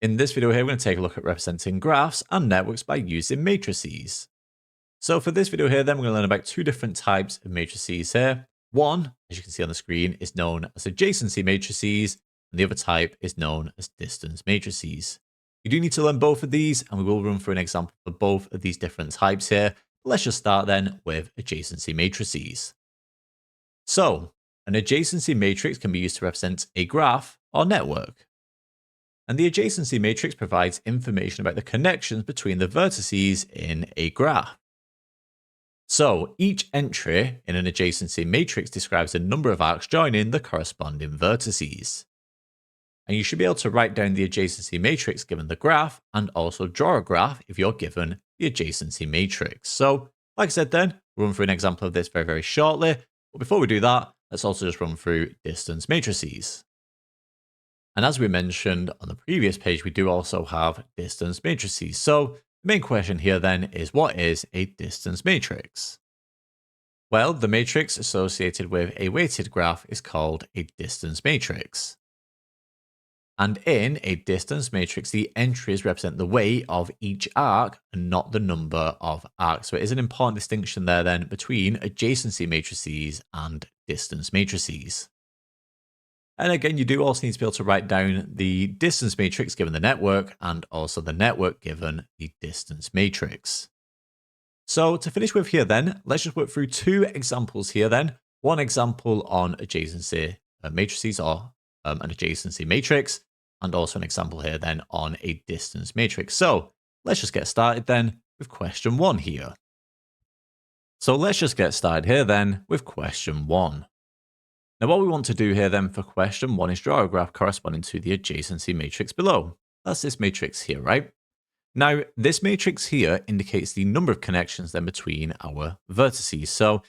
In this video here, we're going to take a look at representing graphs and networks by using matrices. So for this video here, then we're going to learn about two different types of matrices here. One, as you can see on the screen, is known as adjacency matrices, and the other type is known as distance matrices. You do need to learn both of these, and we will run through an example for both of these different types here. But let's just start then with adjacency matrices. So an adjacency matrix can be used to represent a graph or network. And the adjacency matrix provides information about the connections between the vertices in a graph. So each entry in an adjacency matrix describes the number of arcs joining the corresponding vertices. And you should be able to write down the adjacency matrix given the graph and also draw a graph if you're given the adjacency matrix. So like I said then, we'll run through an example of this very, very shortly. But before we do that, let's also just run through distance matrices. And as we mentioned on the previous page, we do also have distance matrices. So the main question here then is, what is a distance matrix? Well, the matrix associated with a weighted graph is called a distance matrix. And in a distance matrix, the entries represent the weight of each arc and not the number of arcs. So it is an important distinction there then between adjacency matrices and distance matrices. And again, you do also need to be able to write down the distance matrix given the network and also the network given the distance matrix. So to finish with here then, let's just work through two examples here then. One example on adjacency matrices or an adjacency matrix, and also an example here then on a distance matrix. So let's just get started then with question 1 here. So let's just get started here then with question 1. Now what we want to do here then for question 1 is draw a graph corresponding to the adjacency matrix below. That's this matrix here, right? Now this matrix here indicates the number of connections then between our vertices. So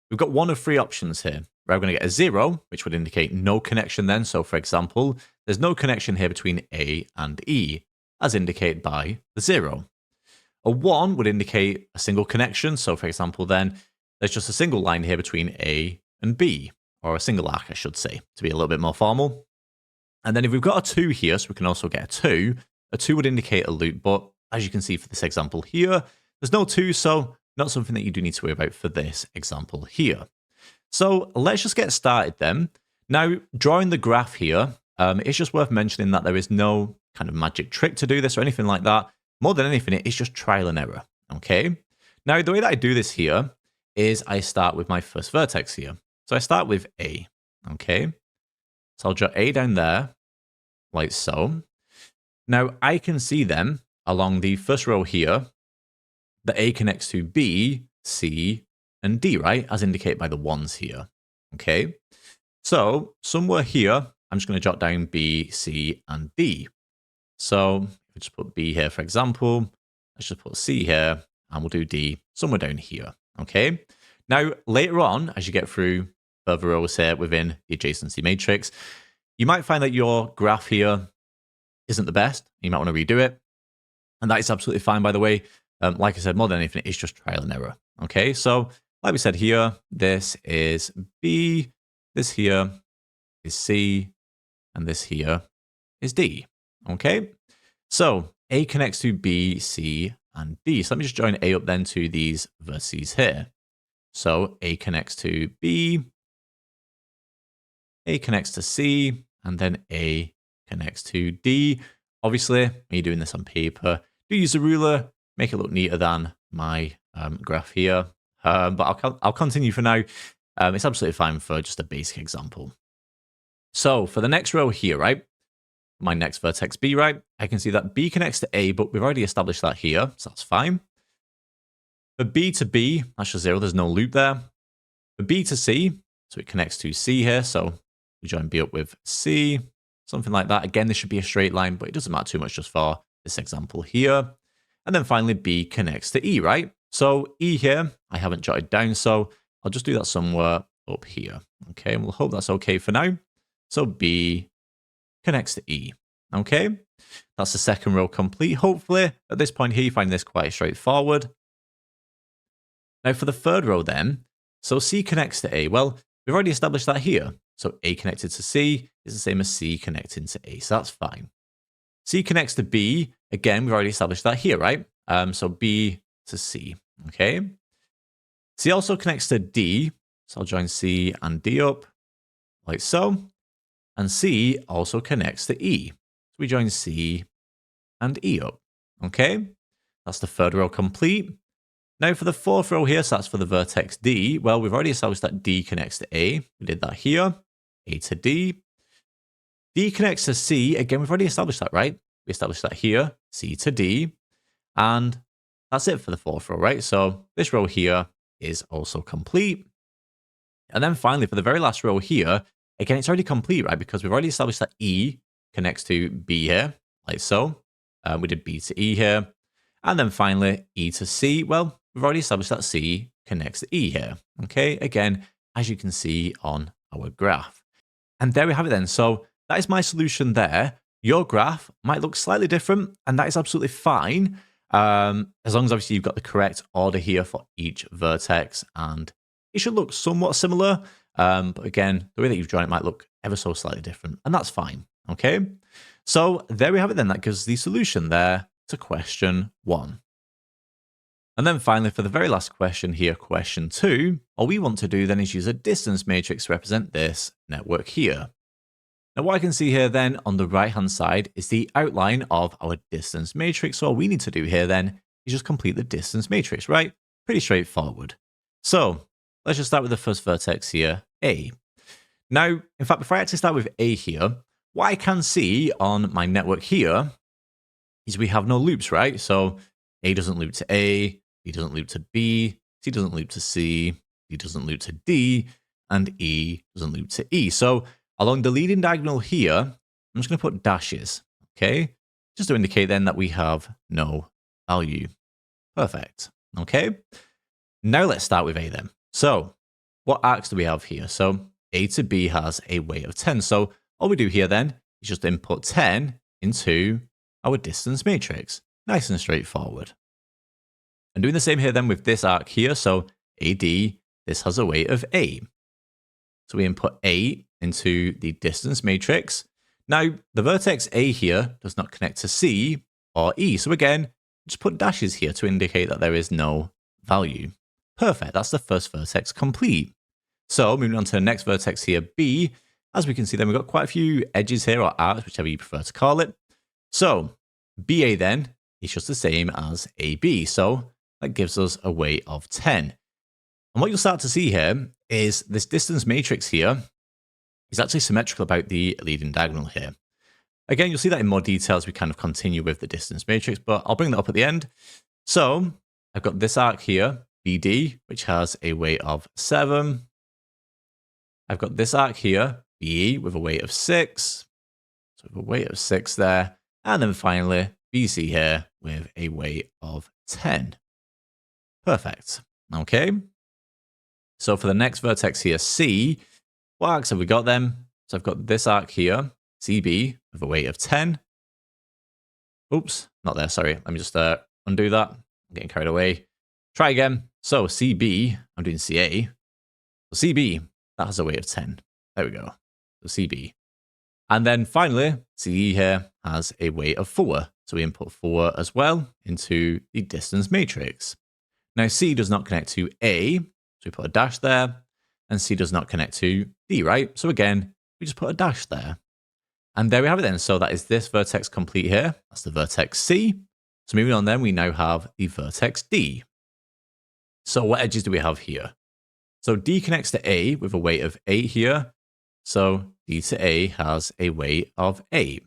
we've got one of three options here. We're going to get a 0, which would indicate no connection then. So for example, there's no connection here between A and E, as indicated by the 0. A 1 would indicate a single connection. So for example, then there's just a single line here between A and B. Or a single arc, I should say, to be a little bit more formal. And then if we've got a 2 here, so we can also get a 2 would indicate a loop, but as you can see for this example here, there's no 2, so not something that you do need to worry about for this example here. So let's just get started then. Now, drawing the graph here, it's just worth mentioning that there is no kind of magic trick to do this or anything like that. More than anything, it's just trial and error, okay? Now, the way that I do this here is I start with my first vertex here. So I start with A, okay? So I'll draw A down there, like so. Now I can see then, along the first row here, that A connects to B, C, and D, right? As indicated by the 1s here, okay? So somewhere here, I'm just going to jot down B, C, and D. So if we just put B here, for example, let's just put C here, and we'll do D somewhere down here, okay? Now, later on, as you get through further rows here within the adjacency matrix, you might find that your graph here isn't the best. You might want to redo it. And that is absolutely fine, by the way. Like I said, more than anything, it's just trial and error. Okay, so like we said here, this is B, this here is C, and this here is D. Okay, so A connects to B, C, and D. So let me just join A up then to these vertices here. So A connects to B, A connects to C, and then A connects to D. Obviously, when you're doing this on paper, do use a ruler, make it look neater than my graph here. But I'll continue for now. It's absolutely fine for just a basic example. So for the next row here, right, my next vertex B, right, I can see that B connects to A, but we've already established that here, so that's fine. For B to B, that's just 0, there's no loop there. For B to C, so it connects to C here, so we join B up with C, something like that. Again, this should be a straight line, but it doesn't matter too much just for this example here. And then finally, B connects to E, right? So E here, I haven't jotted down, so I'll just do that somewhere up here. Okay, and we'll hope that's okay for now. So B connects to E. Okay, that's the second row complete. Hopefully, at this point here, you find this quite straightforward. Now for the third row then, so C connects to A. Well, we've already established that here. So A connected to C is the same as C connecting to A, so that's fine. C connects to B. Again, we've already established that here, right? So B to C, okay? C also connects to D. So I'll join C and D up, like so. And C also connects to E. So we join C and E up, okay? That's the third row complete. Now for the fourth row here, so that's for the vertex D. Well, we've already established that D connects to A. We did that here, A to D. D connects to C. Again, we've already established that, right? We established that here, C to D. And that's it for the fourth row, right? So this row here is also complete. And then finally, for the very last row here, again, it's already complete, right? Because we've already established that E connects to B here, like so. We did B to E here. And then finally, E to C. Well, we've already established that C connects to E here. Okay, again, as you can see on our graph. And there we have it then. So that is my solution there. Your graph might look slightly different, and that is absolutely fine. As long as obviously you've got the correct order here for each vertex, and it should look somewhat similar. But again, the way that you've drawn it might look ever so slightly different, and that's fine. Okay, so there we have it then. That gives the solution there to question 1. And then finally, for the very last question here, question 2, all we want to do then is use a distance matrix to represent this network here. Now, what I can see here then on the right-hand side is the outline of our distance matrix. So all we need to do here then is just complete the distance matrix, right? Pretty straightforward. So let's just start with the first vertex here, A. Now, in fact, before I actually start with A here, what I can see on my network here is we have no loops, right? So A doesn't loop to A, B doesn't loop to B, C doesn't loop to C, D doesn't loop to D, and E doesn't loop to E. So along the leading diagonal here, I'm just going to put dashes, okay? Just to indicate then that we have no value. Perfect, okay? Now let's start with A then. So what arcs do we have here? So A to B has a weight of 10. So all we do here then is just input 10 into our distance matrix. Nice and straightforward. And doing the same here then with this arc here. So AD, this has a weight of 8. So we input 8 into the distance matrix. Now, the vertex A here does not connect to C or E. So again, just put dashes here to indicate that there is no value. Perfect, that's the first vertex complete. So moving on to the next vertex here, B. As we can see then, we've got quite a few edges here, or arcs, whichever you prefer to call it. So BA then is just the same as AB. So that gives us a weight of 10. And what you'll start to see here is this distance matrix here is actually symmetrical about the leading diagonal here. Again, you'll see that in more detail as we kind of continue with the distance matrix, but I'll bring that up at the end. So I've got this arc here, BD, which has a weight of 7. I've got this arc here, BE, with a weight of 6. So we have a weight of 6 there. And then finally, BC here with a weight of 10. Perfect. Okay. So for the next vertex here, C, what arcs have we got then? So I've got this arc here, CB, with a weight of 10. Oops, not there, sorry. Let me just undo that. I'm getting carried away. Try again. So CB, I'm doing CA. So CB, that has a weight of 10. There we go. So CB. And then finally, CE here has a weight of 4. So we input 4 as well into the distance matrix. Now C does not connect to A, so we put a dash there. And C does not connect to D, right? So again, we just put a dash there. And there we have it then. So that is this vertex complete here. That's the vertex C. So moving on then, we now have the vertex D. So what edges do we have here? So D connects to A with a weight of 8 here. So D to A has a weight of 8.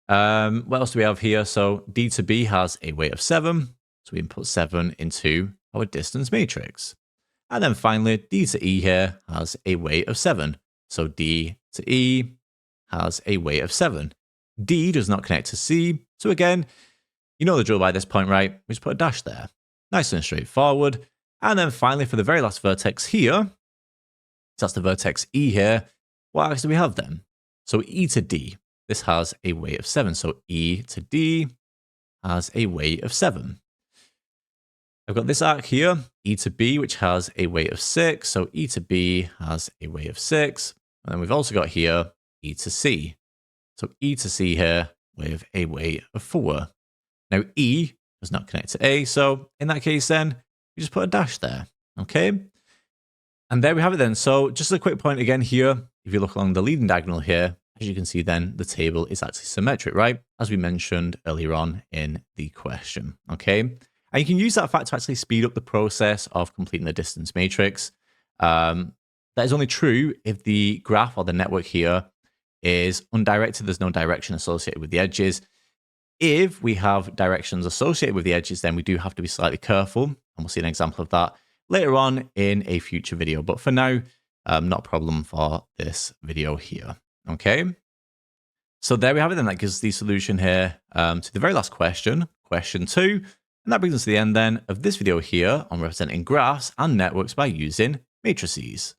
What else do we have here? So D to B has a weight of 7. So we input 7 into our distance matrix. And then finally, D to E here has a weight of 7. So D to E has a weight of 7. D does not connect to C. So again, you know the drill by this point, right? We just put a dash there. Nice and straightforward. And then finally, for the very last vertex here, so that's the vertex E here, what arcs do we have then? So E to D, this has a weight of 7. So E to D has a weight of 7. I've got this arc here, E to B, which has a weight of 6. So E to B has a weight of 6. And then we've also got here E to C. So E to C here with a way of 4. Now, E does not connect to A, so in that case then, you just put a dash there, okay? And there we have it then. So just a quick point again here, if you look along the leading diagonal here, as you can see then, the table is actually symmetric, right? As we mentioned earlier on in the question, okay? And you can use that fact to actually speed up the process of completing the distance matrix. That is only true if the graph or the network here is undirected. There's no direction associated with the edges. If we have directions associated with the edges, then we do have to be slightly careful. And we'll see an example of that later on in a future video. But for now, not a problem for this video here. Okay. So there we have it then. That gives us the solution here to the very last question, question 2. And that brings us to the end then of this video here on representing graphs and networks by using matrices.